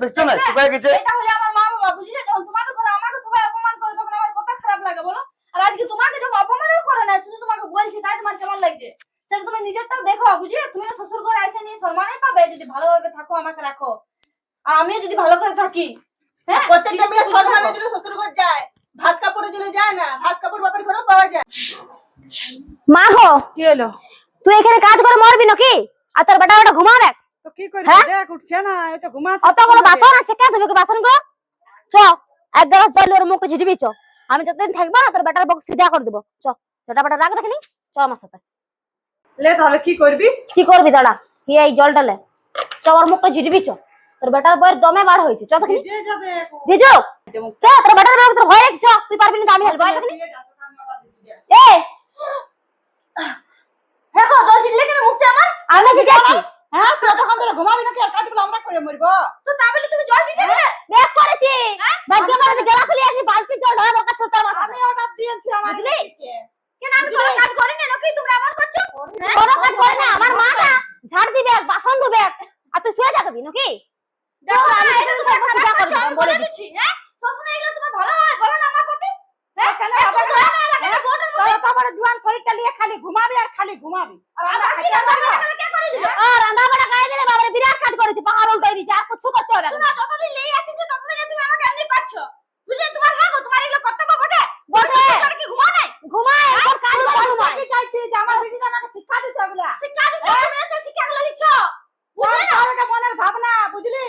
দেখছো না শুকায় গেছে। এটা হলে আমার মা বাবা বুঝলে, যখন তোমাকে ঘরে আমাকে সবাই অপমান করে তখন আমার কত খারাপ লাগে বলো। আর আজকে তোমাকে যখন অপমানও করে না, শুধু তোমাকে বলছি, তাই তোমার কেমন লাগছে সেটা তুমি নিজেরটাও দেখো বুঝলে। তুমি শ্বশুর ঘরে এসে নিয়ে সম্মানই পাবে যদি ভালোভাবে থাকো, আমাকে রাখো, আর আমিও যদি ভালো করে থাকি। হ্যাঁ, প্রত্যেকটা মেয়ে সন্ধানের জন্য শ্বশুর ঘর যায়, ভাত কাপড়ের জন্য যায় না। ভাত কাপড় বাপের ঘরেও পাওয়া যায়। মা গো, কি হলো? তুই এখানে কাজ করে মরবি নাকি? আর তোর বেটা বেটা ঘুমাবে তো কি করবি? হ্যাঁ? দেখ উঠছে না, এটা ঘুমাচ্ছে। অতগুলো বাসন আছে, কে ধুবে বাসন গুলো? চ, এক গ্লাস জল ওর মুখে ঝিটিবি। চ, আমি যতদিন থাকবো না তোর বেটার বক সিধা করে দেবো। চ, বেটা বেটা রাগ দেখিনি। চ আমার সাথে। লে তাহলে কি করবি? কি করবি দাঁড়া, কি এই জলটা লে। চ, ওর মুখটা ঝিটিবি। চ, তোর বেটার বইয়ের দমে বার হয়েছে। চ দেখিনি ভিজে যাবে। দিজো। কে তোর বেটার বই তোর ভয় লাগছে? চ, তুই পারবি না, আমি হেল্প বয় দেখিনি। এ হ্যাঁ গো, জল ছিটলে কেন মুখটা আমার? আমি ঝিটাচ্ছি। হ্যাঁ, তুই তখন ধরে ঘুমাবি নাকি? আর কাজগুলো আমরা করে মরবো? তো তাহলে তুমি জল ছিটে দিলে? বেশ করেছি। ভাগ্য মানে গেলা খুলে আসি, বালতি জল ঢালা দরকার ছিল তোর মাথায়। আমি অর্ডার দিয়েছি আমার বুঝলি? দিকে। কেন আমি কোনো কাজ করি না নাকি তোমরা আমার করছো? কোনো কাজ করে না, আমার মাটা ঝাড় দিবে, বাসন ধুবে, আর তুই শুয়ে থাকবি নাকি? দেখো আমি এটা তোকে তোমার সিধা খারাপ করে করছো, দিলাম, আমি বলে বলে দিচ্ছি। দিচ্ছি। হ্যাঁ, সবসময় এগুলো তোমার ভালো হয় বলো না আমার প্রতি? হ্যাঁ, কেন একটু হবে না? দয়া মায়া লাগে না বউটার মধ্যে? তোরা তো আমার জোয়ান শরীরটা নিয়ে খালি ঘুমাবি আর খালি ঘুমাবি। আর আর আমরা বাকি খাইতে রান্না পারবো? বান্না কে করে দিবে? আর রান্না বান্না খাই দিলে বাবারে বিরাট কাজ করেছি, পাহাড় উল্টাই দিয়েছি, আর কিছু করতে হবে শোনো, না। যতদিন লেই আসিছো ততদিন তুমি আমাকে এমনি পাচ্ছো বুঝলে। তোমার হ্যাঁ গো, তোমার এগুলো কর্তব্য বটে। বটে। তোর কি ঘুমা নাই? ঘুমায়, তোর কাজ করে ঘুমায়। কি চাইছি যে আমার বিটিটা আমাকে শিক্ষা দিছে ওগুলা? শিক্ষা দিচ্ছ, তুমি এসে শিক্ষাগুলো নিচ্ছ তোর বুঝলে না? তোর একটা মনের ভাবনা, বুঝলি?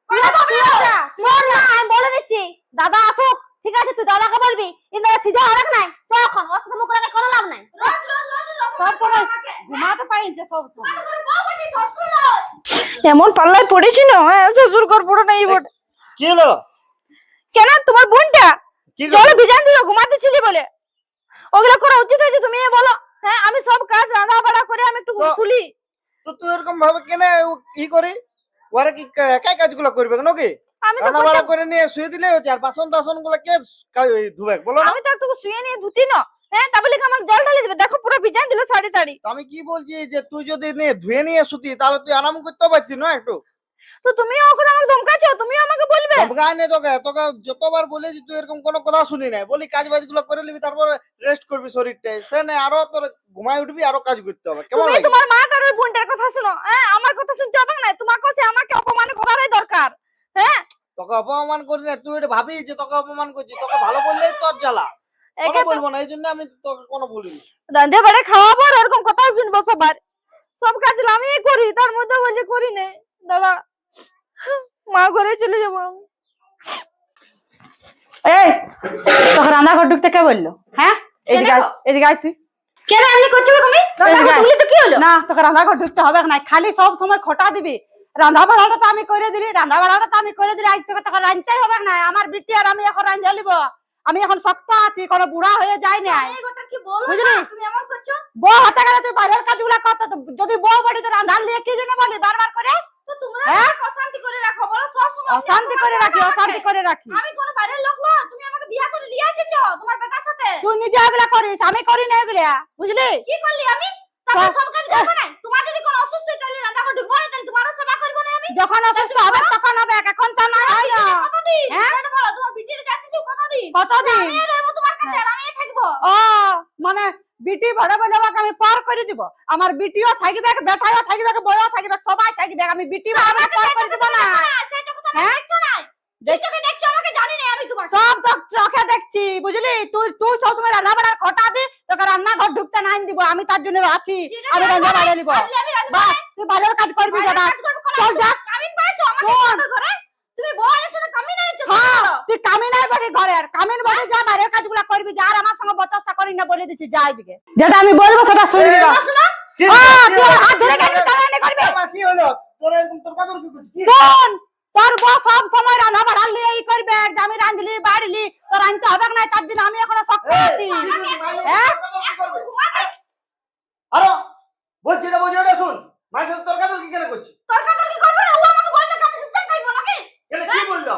কথা ভাবনা আচ্ছা, শোন না, আমি বলে দিচ্ছি, দাদা আসুক, ঠিক আছে, তুই দাদাকে বলবি, কিন্তু সিধা হবে নাই। চ এখন, ওর সাথে মুখ রাখে কোনো লাভ নাই। রোজ রোজ রোজ সব সময় আমাকে ঘুমাতে পাইছে সব সময়। তোমার বউ বটে, শ্বশুর নয়। এমন পাল্লায় পড়েছি না, শ্বশুর ঘর পুরো নাই বটে। কি হলো? কেন তোমার বোনটা কি জলে ভিজান দিল ঘুমাতেছিলি বলে? ওগুলো করা উচিত হয়েছে, তুমি বলো। হ্যাঁ, আমি সব কাজ রান্না বাড়া করে আমি একটু তো- শুলি। তো তুই এরকম ভাবে কেন ই করি? ওরা কি একাই কাজগুলো করবে নাকি? আমি তো রান্না বাড়া করে নিয়ে শুয়ে দিলে হচ্ছে, আর বাসন টাসন গুলো কে ধুবে বলো না? আমি তো একটু শুয়ে নিয়ে ধুতি না। হ্যাঁ, তা বলে কি আমার জল ঢালি দিবে? দেখো পুরো ভিজান দিল শাড়ি তাড়ি। তো আমি কি বলছি যে তুই যদি নিয়ে ধুয়ে নিয়ে শুতি তাহলে তুই আরাম করতে পারতি না একটু? তো তুমিও এখন আমাকে ধমকাচ্ছো, তুমিও আমাকে বলবে? ধমকায় নেই তোকে, তোকে যতবার বলেছি তুই এরকম কোনো কথা শুনি নাই। বলি কাজ বাজ গুলো করে নিবি, তারপরে রেস্ট করবি শরীরটা, সে নেই আরো তোর ঘুমায় উঠবি, আরো কাজ করতে হবে। কেমন তুমি লাগে? তোমার মা আর ওই বোনটার কথা শুনো। হ্যাঁ, আমার কথা শুনতে হবে না। তোমাকে সে আমাকে অপমান করারই দরকার। হ্যাঁ, তোকে অপমান করি না, তুই এটা ভাবি যে তোকে অপমান করছি। তোকে ভালো বললেই তোর জ্বালা, একে কোনো তো বলবো না, এই জন্য আমি তোকে কোনো বলিনি। রাঁধে বাড়ে খাওয়াবো আর ওরকম কথা শুনবো সবার। সব কাজ আমিই করি, তার মধ্যে বলছে করি না। দাদা, মা ঘরে চলে যাবো আমি। এই, তোকে রান্নাঘর ঢুকতে কে বললো? হ্যাঁ, এদিকে আয়, এদিকে আয় তুই। কেন এমনি করছো গো তুমি? রান্না করতে তো কি হলো? না, তোকে রান্নাঘর ঢুকতে হবে না, খালি সব সময় খোটা দিবি। রান্না বাড়াটা তো আমি করে দিলি, রান্না বাড়াটা তো আমি করে দিলি, আজ তোকে তোকে রাঁধতেই হবে না। আমার বিটি আর আমি এখন রাঁধে নিব। আমি এখন শক্ত আছি, কোনো বুড়া হয়ে যাই না। এই গোটা কি বলবো বুঝলি? না, তুমি এমন করছো? বউ হাতে গেলে তুই বাইরের কাজগুলো করতে, যদি বউ বাড়ি তো রান্ধার নিয়ে কি জন্য বলি বারবার করে? তো তোমরা হ্যাঁ? আমাকে অশান্তি করে রাখো বলো, সব সময় অশান্তি করে রাখি, অশান্তি করে রাখি। আমি কোন বাইরের লোক না, তুমি আমাকে বিয়ে করে নিয়ে এসেছো তোমার বেটার সাথে। তুই নিজে এগুলা করিস, আমি করি না এগুলা, বুঝলি? কি করলি আমি? তাহলে সব কাজ করবো না? তোমার যদি কোনো অসুস্থ হয় তাহলে রান্না করে ঢুকবো না, তাহলে তোমারও সেবা করবো না আমি? যখন অসুস্থ হবে তখন হবে, এখন তো না হয় না। কতদিন? হ্যাঁ? সেটা বলো, তোমার বিটির কাছে এসেছো কতদিন? কতদিন? আমি রইবো তোমার কাছে, আর আমিই থাকবো। ও মানে বিটি বড় বড়কে আমি পার করে দিব, আমার বিটিও থাকবে, বেটাও থাকবে, বউও থাকবে, সবাই থাকবে, আমি বিটি বড় পার করে দিব না? সেটা তো তুমি হ্যাঁ? দেখছো না? দেখ- চোখে দেখছো আমাকে, জানি না আমি তোমার। সব তো চোখে দেখছি, বুঝলি? তুই তুই সবসময় রান্না বাড়ার খটা দি, তোকে রান্নাঘর ঢুকতে নাই দিব, আমি তার জন্য আছি, আমি রান্না বাড়া নিব। আজকে আমি রান্না বাস, তুই ভালোর কাজ করবি বাইরের দাদা। কাজ করবো কোন? চল যা। কামিন পাইছো আমাকে শোন। তোমাদের ঘরে? তুমি বউ এনেছো না কামিন এনেছো? হ্যাঁ, তুই কামি নাই বাড়ি ঘরের, কামিন বাড়ি যা, বাইরের কাজগুলো করবি যা, আর আমার সঙ্গে বচসা করি না, বলে দিচ্ছি যা এদিকে। যেটা আমি বলবো সেটা শুনবি না। শোনো, কি ও, হলো? তুই আমার হাত ধরে গেলি, টানাটানি করবি? আমার কি হলো? তোর এরকম তর্কাতর্কি করছিস? কি? শোন, তোর বউ সব সময় রান্না বাড়ার নিয়ে ই করবে, যে আমি রাঁধলি বাড়লি, তোর আনতে হবে না, তার জন্য আমি এখনো শক্ত এই, আছি। তুই যদি মাইনে হ্যাঁ? তর্কাতর্কি করবে। ঘুমাতে আরো বলছি এটা বুঝি, ওটা শুন। মায়ের সাথে তর্কাতর্কি কেন করছিস? তর্কাতর্কি করবে না, ও আমাকে বলবে আমি চুপচাপ থাকবো নাকি? কেন, কি বললো?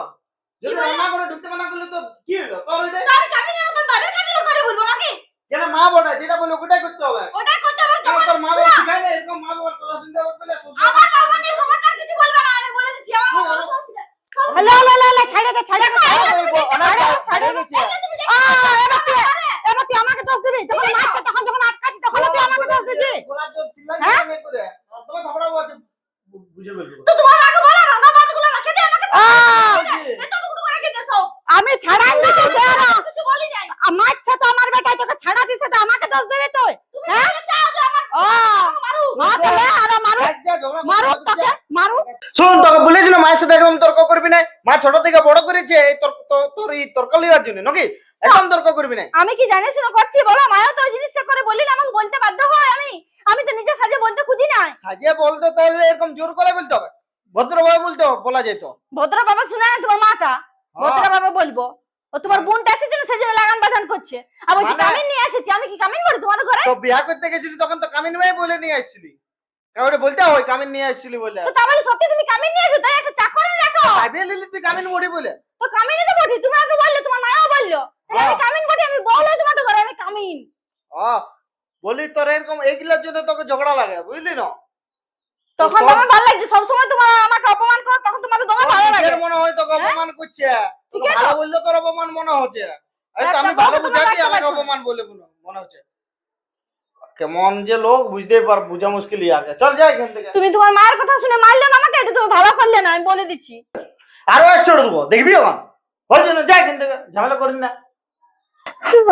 যদি রান্না করে ঢুকতে মানা করলে তো কি হলো তোর? ওইটা তো আমি কামিনের মতন বাইরের কাজগুলো করে বলবো নাকি? কেন, মা বটা যেটা বললো ওটাই করতে হবে। ওটাই করতে হবে। কেন যখন তোর মা বাবা শিখায় না এরকম মা বাবার কথা শুনতে হবে? বলে শ্বশুর আমার বাবা নিয়ে খবরদার কিছু বলবে না, আমি বলে দিচ্ছি আমার বাবা সব শিখায়। লা লা লা লা ছাড়ে দে ছাড়ে দে এবার তুই আমাকে দোষ দিবি যখন মারছে তখন যখন আটকাচ্ছি তখন তুই আমাকে দোষ দিছিস বুঝে বলবো তো তোমার মাকে বলো রান্না বান্নাগুলো রেখে দে আমাকে এতটুকু করে রেখে দে সব আমি ছাড়াই দিছি কিছু বলি নাই মারছে তো আমার বেটা তোকে ছাড়া দিছে তো আমাকে দোষ দিবি তুই হ্যাঁ চাও যে আমার ও মারু মারলে আর মারু মারু তোকে মারু শোন তোকে বলেছি না মায়ের সাথে একদম তর্ক করবি না মা ছোট থেকে বড় করেছে এই তোর এই তর্ক লিবার জন্য নাকি একদম তর্ক করবি না আমি কি জানি শুনে করছি বলো মায়ও তো ওই জিনিসটা করে বললি না আমাকে বলতে বাধ্য হয় আমি তো নিজে সাজে বলতে খুঁজি না সাজিয়ে বলতো তাহলে এরকম জোর করে বলতে হবে ভদ্রভাবে বলতে হবে বলা যেত ভদ্র বাবা শুনে না তোমার মাটা ভদ্র বাবা বলবো ও তোমার বোনটা এসেছে না সেজন্য লাগান বাজান করছে আর বলছি মানে- কামিন নিয়ে এসেছি আমি কি কামিন করি তোমাদের ঘরে তো বিয়া করতে গেছিলি তখন তো কামিন ভাই বলে নিয়ে আসছিলি কাউরে বলতে হয় কামিন নিয়ে আসছিলি বলে তো তাহলে সত্যি তুমি কামিন নিয়ে এসো তাই একটা চাকরি রাখো ভাবিয়ে নিলি তুই কামিন বড়ি বলে তো কামিনই তো বলছি তুমি আগে বললে তোমার মাও বললো তাহলে আমি কামিন বলি আমি বল হই তোমাদের ঘরে আমি কামিন বলি তোর এরকম এইগুলোর জন্য তোকে ঝগড়া লাগে বুঝলি না তখন সব- তোমার ভালো লাগছে সব সময় তোমার আমাকে অপমান করো তখন তোমাদের তোমার ভালো লাগে নিজের মনে হয় তোকে অপমান করছে তোকে ঠিক আছে। ভালো বললে তোর অপমান মনে হচ্ছে এই তো একটা আমি কথা ভালো তোমার বুঝাচ্ছি লাগতে আমাকে পারছে না। অপমান বলে মনে হচ্ছে কেমন যে লোক বুঝতেই পার বুঝা মুশকিলই আগে চল যাই এখান থেকে তুমি তোমার মায়ের কথা শুনে মারলে না আমাকে এটা তুমি ভালো করলে না আমি বলে দিচ্ছি আরো এক ছোট দেবো দেখবি ওখান হচ্ছে না যাই এখান থেকে ঝামেলা করিস না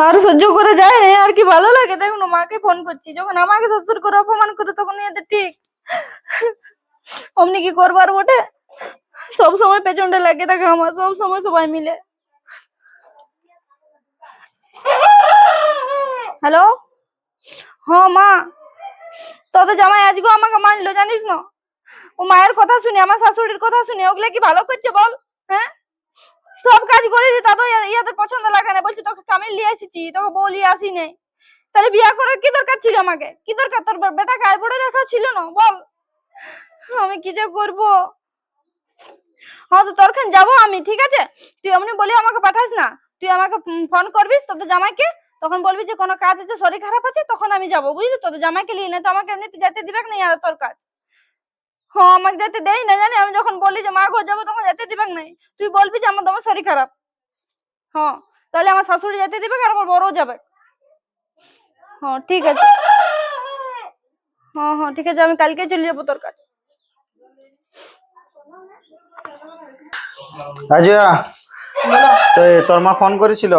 আর সহ্য করে যায় না আর কি ভালো লাগে দেখুন মাকে ফোন করছি যখন আমাকে শ্বশুর করে অপমান করে তখন এদের ঠিক অমনি কি করবার বটে সব সময় পেছনটা লাগে থাকে আমার সব সময় সবাই মিলে হ্যালো হ্যাঁ মা তোদের জামাই আজকেও আমাকে মানলো জানিস না ও মায়ের কথা শুনে আমার শাশুড়ির কথা শুনে ওগুলা কি ভালো করছে বল হ্যাঁ সব কাজ করেছি তাদের ইয়াদের পছন্দ লাগে না বলছি তোকে কামিল নিয়ে এসেছি তোকে বলি আসি নাই তাহলে বিয়ে করার কি দরকার ছিল আমাকে কি দরকার তোর বেটাকে আয় পড়ে রাখা ছিল না বল আমি কি যে করবো হ্যাঁ তো তোরখান যাবো আমি ঠিক আছে তুই এমনি বলি আমাকে পাঠাস না তুই আমাকে ফোন করবিস তোদের জামাইকে তখন বলবি যে কোনো কাজ আছে শরীর খারাপ আছে তখন আমি যাবো বুঝলি তোদের জামাইকে নিয়ে না তো আমাকে এমনিতে যেতে দিবে না আর তোর কাজ হ্যাঁ আমাকে যেতে দেই না জানি আমি যখন বলি যে মা ঘর যাবো তখন যেতে দিবে নাই তুই বলবি যে আমার তোমার শরীর খারাপ হ্যাঁ তাহলে আমার শাশুড়ি যেতে দিবে আর আমার বড়ও যাবে হ্যাঁ ঠিক আছে হ্যাঁ হ্যাঁ ঠিক আছে আমি কালকে চলে যাবো তোর কাছে আজয়া তো তোর মা ফোন করেছিল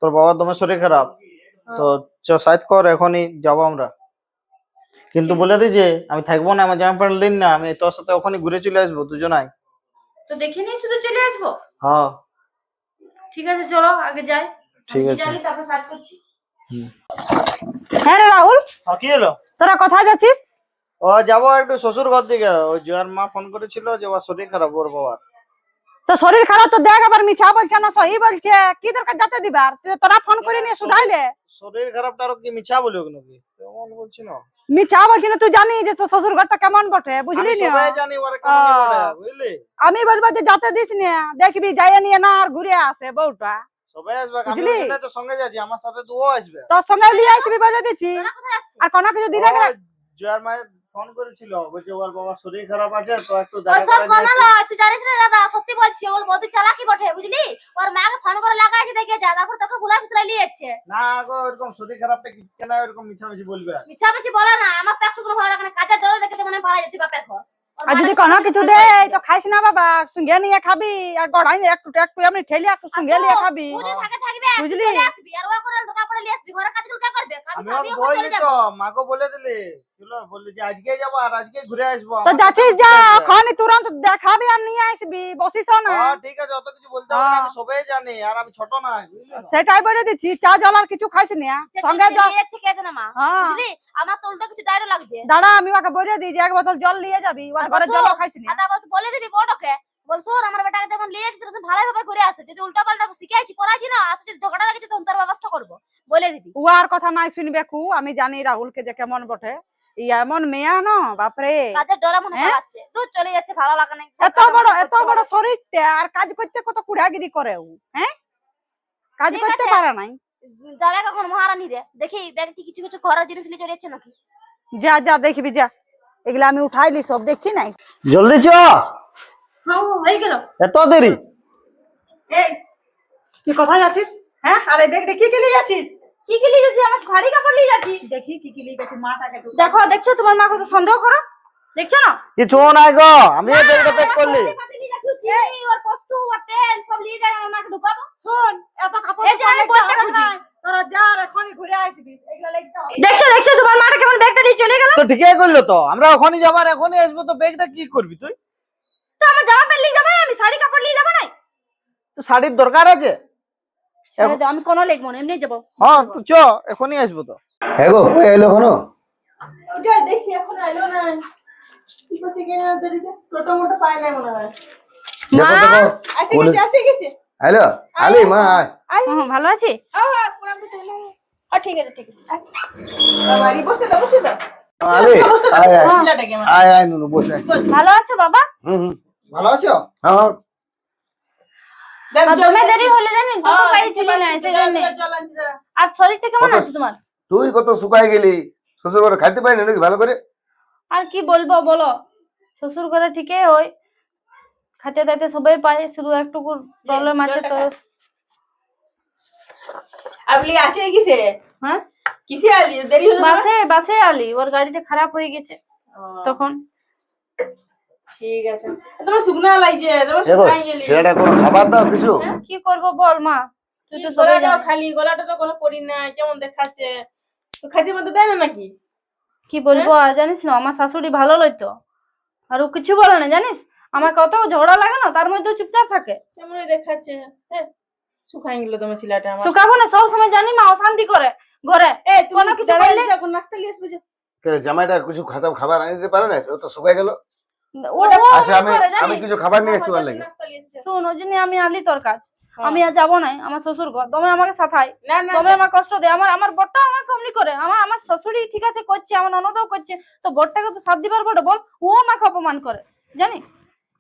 তোর বাবার দমে শরীর খারাপ তো সাইড কর এখনই যাবো আমরা কিন্তু বলে দিই যে আমি থাকবো না আমার জামা প্যান্ট দিন না আমি তোর সাথে ওখানে ঘুরে চলে আসবো দুজনাই তো দেখে নিয়ে শুধু চলে আসবো হ্যাঁ ঠিক আছে চলো আগে যাই ঠিক আছে। যাই তারপর সাজ করছি হ্যাঁ রে রাহুল কি হলো তোরা কোথায় যাচ্ছিস ও যাবো একটু শ্বশুর ঘর দিকে ওই জয়ার মা ফোন করেছিল যে ওর শরীর খারাপ ওর বাবার তো শরীর খারাপ তো দেখ আবার মিছা বলছে না সহি বলছে কি দরকার যেতে দিবার তোরা ফোন করে নিয়ে শুধাইলে শরীর খারাপটা আরো কি মিছা বলুক নাকি তেমন বলছি না মিছা বলছি না তুই জানি যে তোর শ্বশুর ঘরটা কেমন বটে বুঝলি আমি না সবাই জানি ওরা কেমন বলে বুঝলি আমি বলবো যে যেতে দিস না দেখবি যাই নিয়ে না আর ঘুরে আসে বউটা সবাই আসবে আমি বুঝলি? ওই জন্যই তো সঙ্গে যাচ্ছি আমার সাথে তুও আসবে তোর সঙ্গে নিয়ে আসবি বলে দিচ্ছি আর কোনো কিছু দিলে ও জয়ার মায়ের ফোন করেছিল বলছে ওর বাবার শরীর খারাপ আছে তো একটু দেখা ওসব করে কোনো নিয়ে না আসি। তুই জানিস না দাদা সত্যি বলছি ওর বদি চালাকি বটে বুঝলি ওর মাকে ফোন করে লাগাইছে দেখে যা তারপর তোকে ভুলাই ফুসলাই নিয়ে যাচ্ছে না গো এরকম শরীর খারাপটা কি কেন এরকম মিছামিছি বলবে মিছামিছি বলে না আমার তো একটু কোনো ভালো লাগে না কাজের ডরে দেখে তো মনে হয় পালা যাচ্ছে বাপের ঘর ওর আর মায়ের যদি কথা কোনো শুনে কিছু ফোন দে করেছিল। তো খাইস না বাবা সঙ্গে নিয়ে খাবি আর গড়াই একটু একটু এমনি ঠেলে একটু সঙ্গে নিয়ে খাবি বুঝে থাকে থাকবে বুঝলি? চলে আসবি আর ও করে দোকান করে নিয়ে আসবি ঘরের কাজগুলো কে করবে আমি আমি ওকে ওখানে বললি চলে যাব তো মাকে বলে দিলি চলো বললি যে আজকে যাবো আর আজকে ঘুরে আসবো তো আমার যাচ্ছিস সাথে যা ঘুরে আসবে। ওখানে তুরন্ত দেখাবি আর নিয়ে আসবি বসিস না হ্যাঁ ঠিক আছে অত কিছু বলতে হবে না হ্যাঁ। আমি সবাই জানি আর আমি ছোট না বুঝলি না? সেটাই বলে দিচ্ছি চা জল আর কিছু খাইস না সঙ্গে যা নিয়ে যাচ্ছে কে জানে মা হ্যাঁ বুঝলি আমার তো উল্টো কিছু ডায়লগ লাগছে দাঁড়া আমি ওকে বলে দিই যে এক বোতল জল নিয়ে যাবি ওর ঘরে বসো। জল খাইস না আর তারপর তুই বলে দিবি বড়কে বল শোন আমার বেটাকে যখন নিয়ে যাচ্ছি তখন ভালোভাবে করে আসে যদি উল্টা পাল্টা শিখাইছি পড়াইছি না আসে যদি ঝগড়া লাগছে তখন তার ব্যবস্থা করবো বলে দিবি ও আর কথা নাই শুনবে কু আমি জানি রাহুলকে যে কেমন বটে ই এমন মেয়া না বাপরে কাজের ডরা মনে হ্যাঁ? পাচ্ছে তুই চলে যাচ্ছে ভালো লাগে না এত বড় শরীরটা আর কাজ করতে কত কুড়াগিরি করে ও হ্যাঁ কাজ ঠিক করতে আছে। পারে নাই যাবে কখন মহারানী রে দেখি ব্যাগে কি কিছু কিছু ঘরের জিনিস নিয়ে চলে যাচ্ছে নাকি যা যা দেখবি যা এগুলা আমি উঠাইলি সব দেখছি নাই জলদি চ হয়ে গেল। এত দেরি? এই তুই কোথায় যাচ্ছিস? হ্যাঁ, আরে ব্যাগটা কি নিয়ে যাচ্ছিস? কি কি নিয়ে যাচ্ছি? আমার শাড়ি কাপড় নিয়ে যাচ্ছি। দেখি কি নিয়ে যাচ্ছিস, মাটাকে তো দেখো, দেখছো তোমার মা কত সন্দেহ করো, দেখছো না? কিছু নাই গো, আমি এই ব্যাগটা প্যাক করলি। কাপড় নিয়ে যাচ্ছি, চিনি আর পোস্ত আর তেল সব নিয়ে যাই, আমার মাকে ঢুকাবো। শোন, এত কাপড় এই যে আমি বলতে খুঁজি। তোরা যা আর এখনই ঘুরে আসবি, এগুলা লাগতে হবে। দেখছো দেখছো তোমার মাটা কেমন ব্যাগটা নিয়ে চলে গেল। তো ঠিকই করলো তো, আমরা ওখানেই যাবার এখনই আসবো, তো ব্যাগটা কি করবি তুই? তো আমার জামা প্যান্ট নিয়ে যাবো না, আমি শাড়ি কাপড় নিয়ে যাবো না। তো শাড়ির দরকার আছে? ছেড়ে দাও, আমি কোনো লেখবো না, এমনি যাবো। হ্যাঁ তো চ, এখনই আসবো তো। হ্যাঁ গো, কই এলো এখনো? ওটা দেখছি এখন এলো না। কি করছে কি না দেরিতে, টোটো মোটো পায় না মনে হয়। দেখো দেখো, এসে গেছে। হ্যালো আলি মা আয়। ভালো আছি। ঠিক আছে ঠিক আছে। বাড়ি বসে দাও বসে দাও। আলি আয় আয় ছেলেটাকে আমার। আয় আয় নুনু বসে আয়। ভালো আছো বাবা? হুম ভালো আছো? হ্যাঁ দমে দেরি হলে জানেন, টোটো পাইছিলি না সেজন্য। জল আনছি দাঁড়া। আর শরীরটা কেমন কত- আছে তোমার? তুই কত শুকাই গেলি, শ্বশুর ঘরে খাইতে পারি নাকি ভালো করে? আর কি বলবো বলো, শ্বশুর ঘরে ঠিকই হয়, খাতে দাইতে সবাই পায়, শুধু একটুকু প্রবলেম আছে তো। আপনি আসে কিসে? হ্যাঁ, কিসে আলি দেরি হলো? বাসে বাসে আলি, ওর গাড়িটা খারাপ হয়ে গেছে তখন। ঠিক আছে। তোমার শুকনা লাগছে, তোমার দেখো শুকাই গেলি। ছেলেটা কোনো খাবার দাও কিছু। কি করব বল মা, তুই তো সবাই গলাটাও জানিস। খালি, গলাটা তো কোনো পরি না, কেমন দেখাচ্ছে। তো খাইতে মতো দেয় না নাকি? কি বলবো আর জানিস না, আমার শাশুড়ি ভালো লইতো, আর ও কিছু বলে না জানিস, আমার কত ঝগড়া লাগে না, তার মধ্যে চুপচাপ থাকে। কেমনই দেখাচ্ছে। হ্যাঁ, শুকাই গেল তোমার ছেলেটা আমার। শুকাবো না, সব সময় জানি মা অশান্তি করে ঘরে, এই তুমি কোনো কিছু দাঁড়ায় বললে যাও, কোন নাস্তা নিয়ে আসবে যে? জামাইটা কিছু খাবার আনি দিতে পারে না, ও তো শুকাই গেল। ও আচ্ছা আমি করে আমি জানিস। কিছু খাবার নিয়ে এসছি ওর লাগে। নাস্তা নিয়ে এসেছে। শুন, ওই জন্য আমি আলি তোর কাজ, আমি আর যাবো না আমার শ্বশুর ঘর, তুমি আমাকে সাথাই, না না তুমি আমার কষ্ট দে, আমার বড়টা আমার কমনি করে, আমার শ্বশুরই ঠিক আছে করছে, আমার ননদও করছে, তো বড়টাকে তো সাথ দিবার বড় বল, ও আমাকে অপমান করে জানি।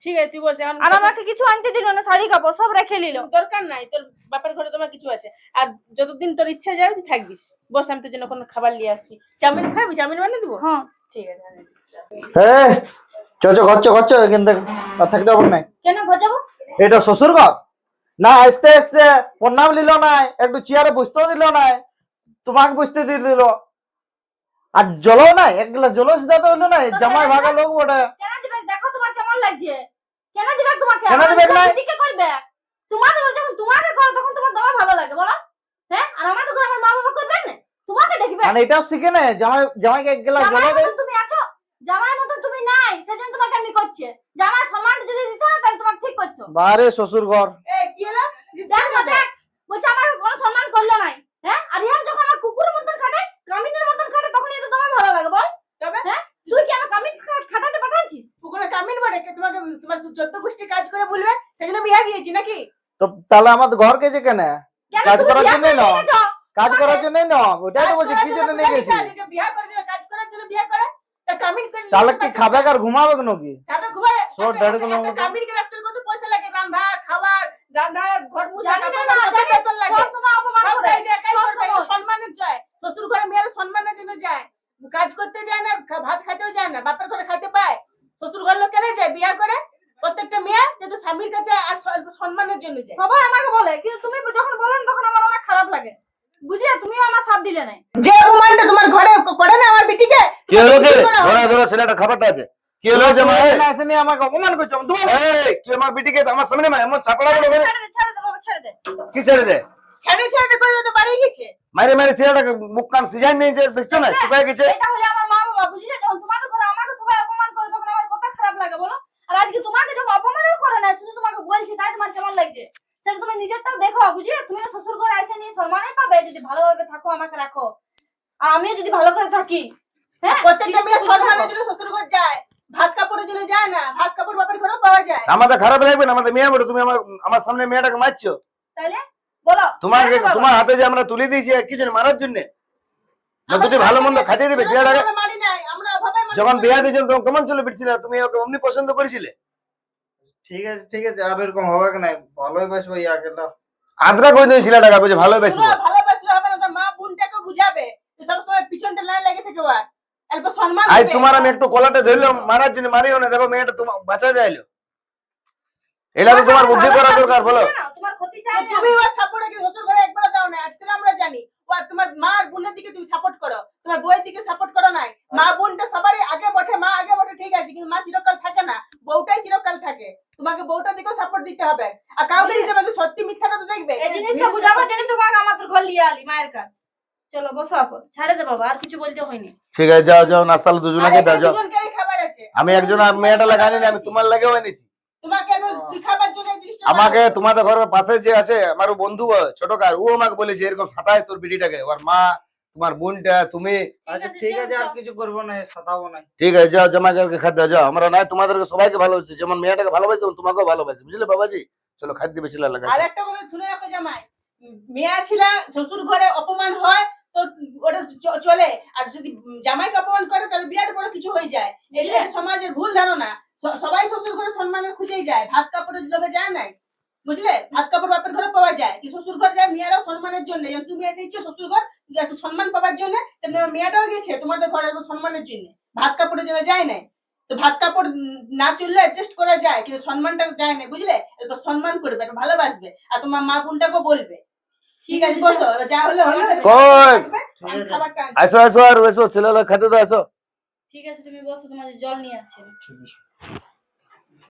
ঠিক আছে তুই বসে, আর আমাকে কিছু আনতে দিল না, শাড়ি কাপড় সব রেখে নিল। দরকার নাই, তোর বাপের ঘরে তোমার কিছু আছে। আর যতদিন তোর ইচ্ছা যাবে তুই থাকবিস। বস, আমি তোর জন্য কোনো খাবার নিয়ে আসছি। চাউমিন খাবি? চাউমিন বানিয়ে দিবো? হ্যাঁ, ঠিক আছে আনে। হ্যাঁ চ চ ঘর কিন্তু আর থাকতে হবে না। কেন ঘর যাবো? এটা শ্বশুর ঘর না, আসতে আসতে প্রণাম নিল না, একটু চেয়ারে বসতেও দিল না, তোমাকে বসতে দিয়ে দিল, আর জলও নাই, এক গ্লাস জলও সিধা তো হইলো না, জামাই ভাগা লোক ওটা। কেন দিবে? দেখো তোমার কেমন লাগছে, কেন দিবে তোমাকে? কেন আমার দিবে না? শ্বশুর দিকে করবে, তোমাদের ঘর যখন তোমাকে করে তখন তোমার দমা ভালো লাগে বলো, হ্যাঁ? আর আমাদের ঘর আমার মা বাবা করবে না, তোমাকে দেখবে। মানে এটাও শিখে নেয়, জামাইকে এক গ্লাস জল জামাই দে। মতন তুমি আছো, জামাই মতন তুমি নাই, সেজন্য তোমাকে এমনি করছে। জামাই সম্মান যদি দিত না তাহলে তোমাকে ঠিক করতো। বারে শ্বশুর ঘর। এই কি হলো? দেখ না, দেখ বলছে আমার কোনো সম্মান করলো নাই, হ্যাঁ? আর ইয়ার যখন আমার কুকুরের মতন খাটে, কামিনের মতন খাটে, তখন এত তোমার ভালো লাগে বল, তবে হ্যাঁ? তুই কি আমার কামিন খাটাতে পাঠাচ্ছিস? কুকুরে কামিন বলে তোমাকে, তোমার চোদ্দ গোষ্ঠী কাজ করে বলবে, সেজন্য বিয়া দিয়েছি নাকি? তো তাহলে আমাদের ঘর গেছে কেন? কেন কাজ তুমি করার বিয়া জন্য করে না, নিয়ে গেছো? কাজ করার জন্য না, ওটাই তো বলছি কি জন্য নিয়ে গেছি। বিয়া করে দিল, কাজ করার জন্য বিয়া করে, তা কামিন করে নিয়ে তাহলে গেছে, কি খাবে আর ঘুমাবে নাকি? তাতে ঘুমায়। সব একটা- দেড় একটা- কিলো একটা মতো। কামিনকে রাখতে কত পয়সা লাগে? রান্না, খাবার, রান্না, ঘর মুছা, জানি কাপড় না, কাচা, কত জানি, বেতন লাগে। সব সময় অপমান সব করে, জায়গায় একাই সব করবে, এটা সময়। সম্মানের যায়। শ্বশুর ঘরে মেয়ের সম্মানের জন্য যায়, কাজ করতে যায় না, ভাত খেতেও যায় না, বাপের ঘরে খেতে পায়। শ্বশুর ঘর লোক কেন যায় বিয়া করে? প্রত্যেকটা মেয়ে যেহেতু স্বামীর কাছে আর সম্মানের জন্য যায়। সবাই আমাকে বলে, কিন্তু তুমি যখন বলো না তখন আমার অনেক খারাপ লাগে, বুঝলে? তুমিও আমার সাথ দিলে না। যে অপমানটা তোমার ঘরে করে না আমার বিটিকে, কি হলো কি? কি করা হবে? ধরো ধরো ছেলেটা খাবারটা আছে। কি হলো জামাই? এখানে আসেনি আমাকে অপমান করছো, আমি তোমার এই কি আমার বিটিকে আমার সামনে এমন চাপড়া বলে ছেড়ে দে, ছেড়ে দে বাবা, ছেড়ে দে। কি ছেড়ে দে? ছেড়ে ছেড়ে করে তো বাড়ি গেছে। মারে মারে ছেলেটাকে মুখ কান সিজাই নিয়েছে, দেখছো না শুকায় গেছে। এটা হলে আমার মা বাবা, বুঝলে? যখন তোমাদের ঘরে আমাকে সবাই অপমান করে তখন আমার কত খারাপ লাগে বলো। আর আজকে তোমাকে যখন অপমানও করে না, শুধু তোমাকে বলছি, তাই তোমার কেমন লাগছে সেটা তুমি নিজেরটাও দেখো, বুঝলে? তুমি শ্বশুর ঘরে এসে নিয়ে সম্মানই পাবে যদি ভালোভাবে থাকো, আমাকে রাখো, আর আমিও যদি ভালো করে থাকি, হ্যাঁ? প্রত্যেকটা মেয়ে জিনিসটা বুঝে সম্মানের রাখো। জন্য শ্বশুর ঘর যায়, ভাত কাপড়ের জন্য যায় না। ভাত কাপড় বাপের ঘরেও পাওয়া যায়। আমাদের খারাপ লাগবে না, আমাদের মেয়ে বলে তুমি আমার সামনে মেয়েটাকে মারছো। তাইলে বলো, তোমার ছেড়ে দে বাবা। তোমার হাতে যে আমরা তুলে দিয়েছি কি জন্য? মারার জন্য না? যদি ভালো মন্দ খাইতে দিবে ছেলেটাকে। আমরা মানি নাই, আমরা অভাবে মানি যখন নাই। বিয়া দিয়েছেন তখন কেমন ছিল বিটছিল? তুমি ওকে অমনি পছন্দ করেছিলে? ঠিক আছে আর এরকম হবে না, ভালোই বাসবো ইয়াকে দাও। আদ্রা কই দিন ছেলেটাকে বুঝে ভালোবেসবো। পুরো ভালোবাসলে হবে না, তার মা বোনটাকে বুঝাবে যে সবসময় পিছনটা লাইন লেগে থেকে ওর অল্প সম্মান আজ দিবে। তোমার আমি একটু কলাটা ধরলাম মারার জন্য, মারিও না, দেখো মেয়েটা তোমার বাঁচা যাইলো। এলা তো তোমার বুদ্ধি করা দরকার বলো। তোমার ক্ষতি চাই তো না তুমি ওর সাপোর্টে কি শ্বশুর ঘরে একবার দাও না, আর সেটা আমরা জানি। ও আর তোমার মা আর বোনের দিকে তুমি সাপোর্ট করো, তোমার বউয়ের দিকে সাপোর্ট করো নাই। মা বোনটা সবারই আগে বটে, মা আগে বটে ঠিক আছে, কিন্তু মা চিরকাল থাকে না, বউটাই চিরকাল থাকে। তোমাকে বউটার দিকেও সাপোর্ট দিতে হবে, আর কাউকে দিতে হবে, সত্যি মিথ্যাটা তো দেখবে। এই জিনিসটা বুঝাবার জন্য তোমাকে আমাদের ঘর লিয়ে আলি মায়ের কাছে। চলো বসো আপন, ছাড়ে দে বাবা, আর কিছু বলতে হয়নি। ঠিক আছে, যাও যাও নাস্তা দুজনকে দাও যাও। দুজনকেই খাবার আছে। আমি একজন আর মেয়েটা লাগানি না, আমি তোমার লাগেও এনেছি। তোমাকে আমি শিখাবার জন্য এই জিনিসটা আমাকে বানাবো। তোমাদের ঘরের পাশে যে আছে আমার বন্ধু ছোট কার, ও আমাকে বলেছে এরকম সাঁতায় তোর বিটিটাকে, ওর মা, তোমার বোনটা, তুমি। আচ্ছা ঠিক আছে, আর কিছু করবো না, সাতাবো না। ঠিক আছে, যাও জামাইকে খাদ্য যাও। আমরা নাই তোমাদেরকে সবাইকে ভালোবাসি, যেমন মেয়েটাকে ভালোবাসি তেমন তোমাকেও ভালোবাসি, বুঝলে বাবাজি? চলো খাদ্য বেশি আর লাগাচ্ছি। একটা কথা শুনে রাখো জামাই, মেয়ে ছিলা শ্বশুর ঘরে অপমান হয় তো ওটা চলে, আর যদি জামাইকে অপমান করে তাহলে বিরাট বড় কিছু হয়ে যায়। এটা একটা সমাজের ভুল ধারণা। সবাই শ্বশুর ঘরে সম্মানের খুঁজেই যায়, ভাত কাপড়ের লোভে যায় নাই, বুঝলে? ভাত কাপড় বাপের ঘরে পাওয়া যায়, কি শ্বশুর ঘর যায় মেয়েরাও সম্মানের জন্য। যেমন তুমি এসেছো শ্বশুর ঘর একটু সম্মান পাওয়ার জন্য, তেমনি আমার মেয়েটাও গেছে তোমাদের ঘরে একটু সম্মানের জন্য, ভাত কাপড়ের জন্য যায় নাই। তো ভাত কাপড় না চললে অ্যাডজাস্ট করা যায়, কিন্তু সম্মানটা যায় না, বুঝলে? এবার সম্মান করবে, একটু ভালোবাসবে, আর তোমার মা বোনটাকেও বলবে। ঠিক আছে, বসো, যা হলো হলো। কই? ঠিক আছে। খাবারটা আনছি। আসো আসো আর এসো, ছেলেরা খেতে দাও, আসো। ঠিক আছে তুমি বসো, তোমাদের জল নিয়ে আসছি। ঠিক আছে।